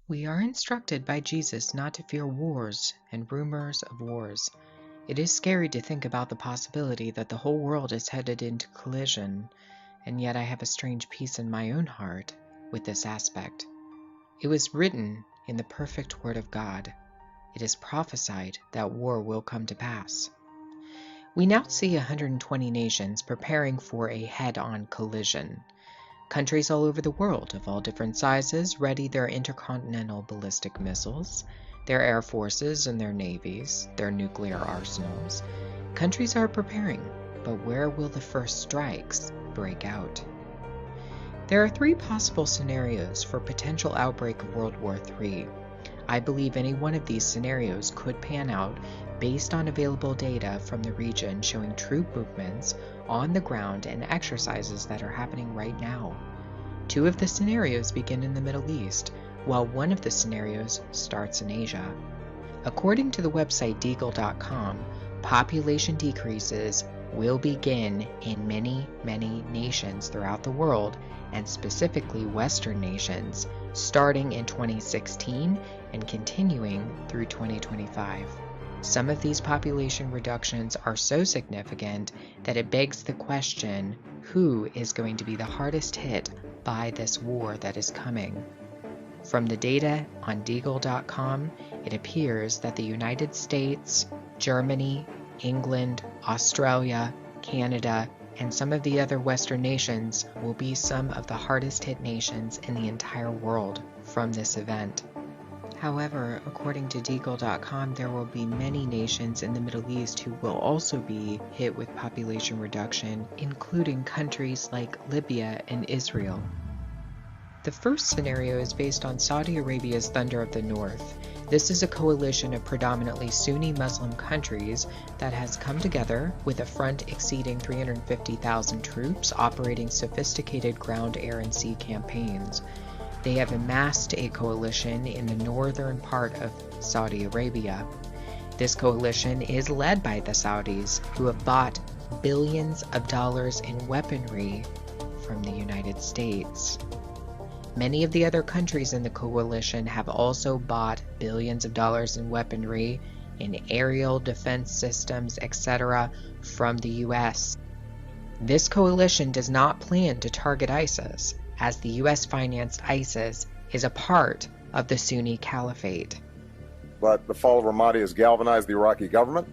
We are instructed by Jesus not to fear wars and rumors of wars. It is scary to think about the possibility that the whole world is headed into collision, and yet I have a strange peace in my own heart with this aspect. It was written in the perfect word of God. It is prophesied that war will come to pass. We now see 120 nations preparing for a head-on collision. Countries all over the world of all different sizes ready their intercontinental ballistic missiles, their air forces and their navies, their nuclear arsenals. Countries are preparing, but where will the first strikes break out? There are three possible scenarios for potential outbreak of World War III. I believe any one of these scenarios could pan out based on available data from the region showing troop movements on the ground and exercises that are happening right now. Two of the scenarios begin in the Middle East, while one of the scenarios starts in Asia. According to the website Deagle.com, population decreases will begin in many nations throughout the world, and specifically Western nations, starting in 2016 and continuing through 2025. Some of these population reductions are so significant that it begs the question, who is going to be the hardest hit by this war that is coming? From the data on Deagle.com, it appears that the United States, Germany, England, Australia, Canada, and some of the other Western nations will be some of the hardest hit nations in the entire world from this event. However, according to Deagle.com, there will be many nations in the Middle East who will also be hit with population reduction, including countries like Libya and Israel. The first scenario is based on Saudi Arabia's Thunder of the North. This is a coalition of predominantly Sunni Muslim countries that has come together with a front exceeding 350,000 troops operating sophisticated ground, air, and sea campaigns. They have amassed a coalition in the northern part of Saudi Arabia. This coalition is led by the Saudis, who have bought billions of dollars in weaponry from the United States. Many of the other countries in the coalition have also bought billions of dollars in weaponry, in aerial defense systems, etc. from the US. This coalition does not plan to target ISIS, as the US-financed ISIS is a part of the Sunni Caliphate. But the fall of Ramadi has galvanized the Iraqi government.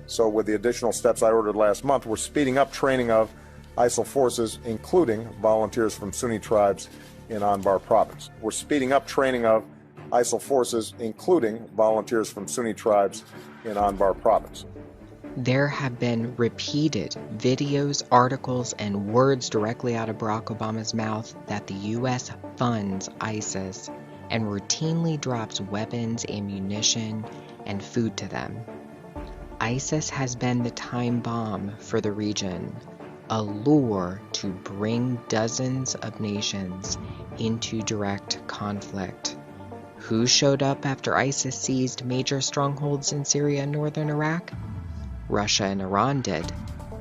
So with the additional steps I ordered last month, we're speeding up training of ISIL forces, including volunteers from Sunni tribes in Anbar province. We're speeding up training of ISIL forces, including volunteers from Sunni tribes in Anbar province. There have been repeated videos, articles, and words directly out of Barack Obama's mouth that the U.S. funds ISIS and routinely drops weapons, ammunition, and food to them. ISIS has been the time bomb for the region, a lure to bring dozens of nations into direct conflict. Who showed up after ISIS seized major strongholds in Syria and northern Iraq? Russia and Iran did,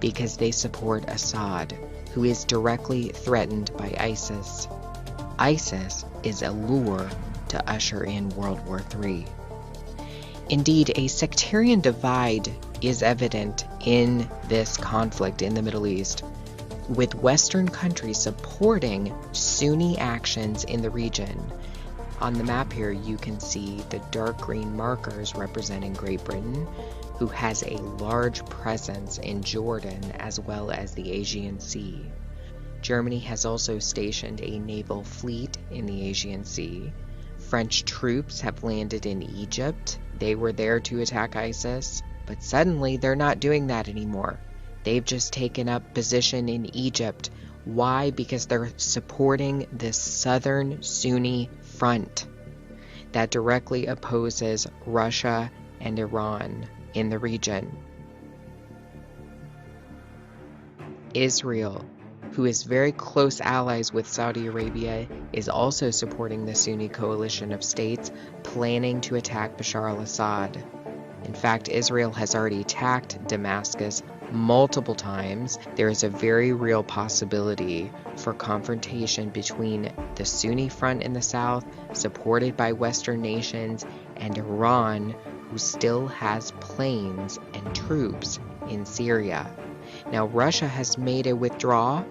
because they support Assad, who is directly threatened by ISIS. ISIS is a lure to usher in World War III. Indeed, a sectarian divide is evident in this conflict in the Middle East, with Western countries supporting Sunni actions in the region. On the map here, you can see the dark green markers representing Great Britain, who has a large presence in Jordan as well as the Aegean Sea. Germany has also stationed a naval fleet in the Aegean Sea. French troops have landed in Egypt. They were there to attack ISIS, but suddenly they're not doing that anymore. They've just taken up position in Egypt. Why? Because they're supporting this southern Sunni front that directly opposes Russia and Iran in the region. Israel, who is very close allies with Saudi Arabia, is also supporting the Sunni coalition of states planning to attack Bashar al-Assad. In fact, Israel has already attacked Damascus multiple times, there is a very real possibility for confrontation between the Sunni front in the south, supported by Western nations, and Iran, who still has planes and troops in Syria. Now, Russia has made a withdrawal,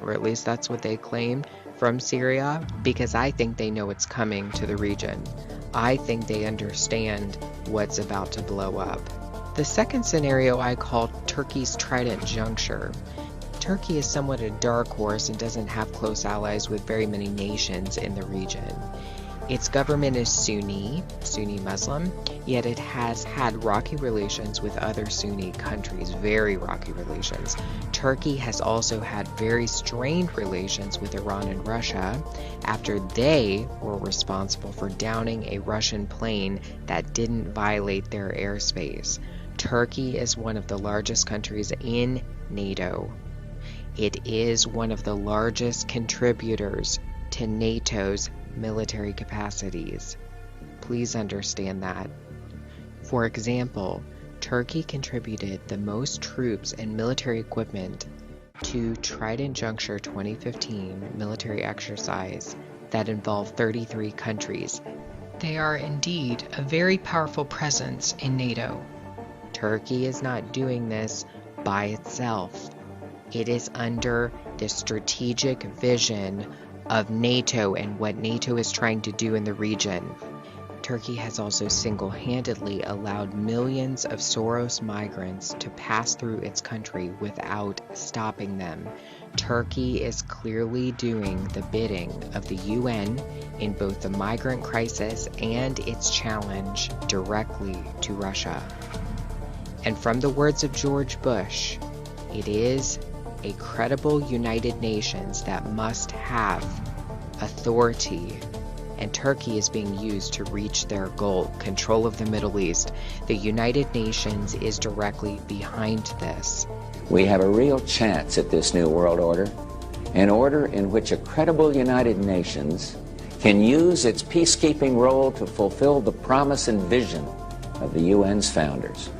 or at least that's what they claim, from Syria, because I think they know it's coming to the region. I think they understand what's about to blow up. The second scenario I call Turkey's Trident Juncture. Turkey is somewhat a dark horse and doesn't have close allies with very many nations in the region. Its government is Sunni Muslim, yet it has had rocky relations with other Sunni countries, very rocky relations. Turkey has also had very strained relations with Iran and Russia after they were responsible for downing a Russian plane that didn't violate their airspace. Turkey is one of the largest countries in NATO. It is one of the largest contributors to NATO's military capacities. Please understand that. For example, Turkey contributed the most troops and military equipment to Trident Juncture 2015 military exercise that involved 33 countries. They are indeed a very powerful presence in NATO. Turkey is not doing this by itself. It is under the strategic vision of NATO and what NATO is trying to do in the region. Turkey has also single-handedly allowed millions of Soros migrants to pass through its country without stopping them. Turkey is clearly doing the bidding of the UN in both the migrant crisis and its challenge directly to Russia. And from the words of George Bush, it is a credible United Nations that must have authority, and Turkey is being used to reach their goal, control of the Middle East. The United Nations is directly behind this. We have a real chance at this new world order, an order in which a credible United Nations can use its peacekeeping role to fulfill the promise and vision of the UN's founders.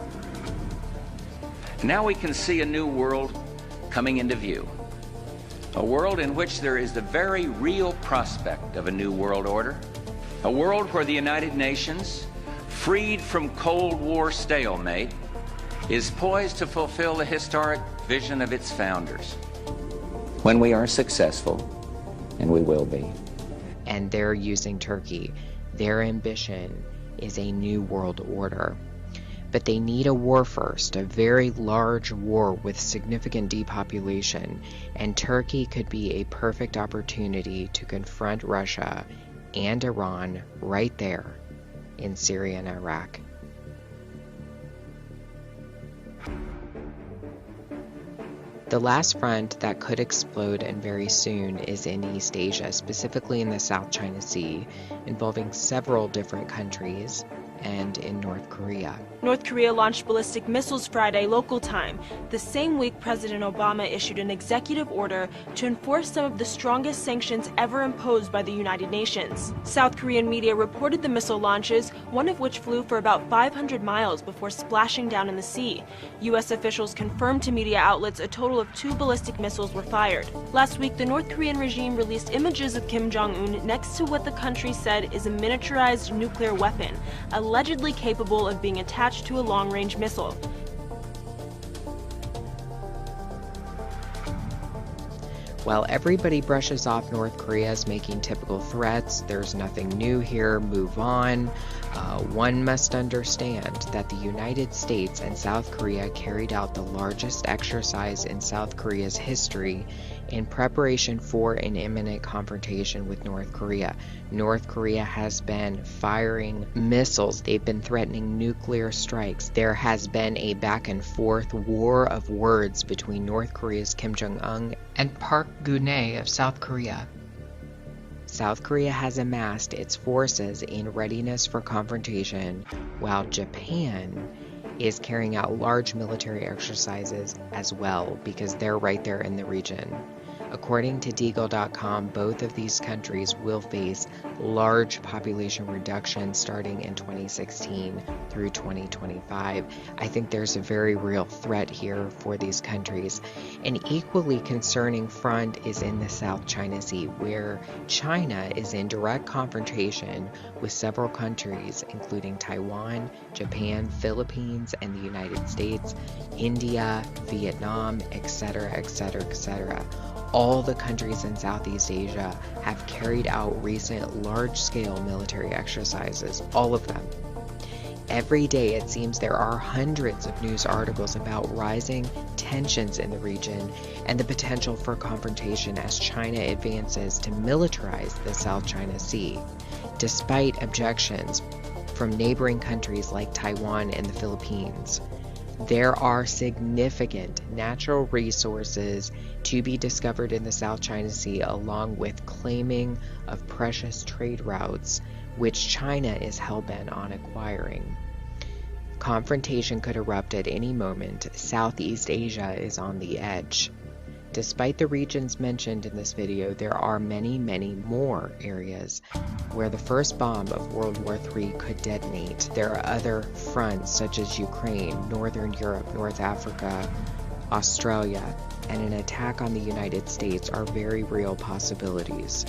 Now we can see a new world coming into view. A world in which there is the very real prospect of a new world order. A world where the United Nations, freed from Cold War stalemate, is poised to fulfill the historic vision of its founders. When we are successful, and we will be. And they're using Turkey. Their ambition is a new world order. But they need a war first, a very large war with significant depopulation, and Turkey could be a perfect opportunity to confront Russia and Iran right there in Syria and Iraq. The last front that could explode and very soon is in East Asia, specifically in the South China Sea, involving several different countries, and in North Korea. North Korea launched ballistic missiles Friday local time. The same week, President Obama issued an executive order to enforce some of the strongest sanctions ever imposed by the United Nations. South Korean media reported the missile launches, one of which flew for about 500 miles before splashing down in the sea. U.S. officials confirmed to media outlets a total of 2 ballistic missiles were fired. Last week, the North Korean regime released images of Kim Jong-un next to what the country said is a miniaturized nuclear weapon, allegedly capable of being attached to a long-range missile. While everybody brushes off North Korea as making typical threats, there's nothing new here, move on. One must understand that the United States and South Korea carried out the largest exercise in South Korea's history in preparation for an imminent confrontation with North Korea. North Korea has been firing missiles. They've been threatening nuclear strikes. There has been a back and forth war of words between North Korea's Kim Jong-un and Park Geun-hye of South Korea. South Korea has amassed its forces in readiness for confrontation, while Japan is carrying out large military exercises as well, because they're right there in the region. According to Deagle.com, both of these countries will face large population reductions starting in 2016 through 2025. I think there's a very real threat here for these countries. An equally concerning front is in the South China Sea, where China is in direct confrontation with several countries, including Taiwan, Japan, Philippines, and the United States, India, Vietnam, etc., etc., etc. All the countries in Southeast Asia have carried out recent large-scale military exercises, all of them. Every day it seems there are hundreds of news articles about rising tensions in the region and the potential for confrontation as China advances to militarize the South China Sea, despite objections from neighboring countries like Taiwan and the Philippines. There are significant natural resources to be discovered in the South China Sea, along with claiming of precious trade routes, which China is hell-bent on acquiring. Confrontation could erupt at any moment. Southeast Asia is on the edge. Despite the regions mentioned in this video, there are many, many more areas where the first bomb of World War III could detonate. There are other fronts such as Ukraine, Northern Europe, North Africa, Australia, and an attack on the United States are very real possibilities.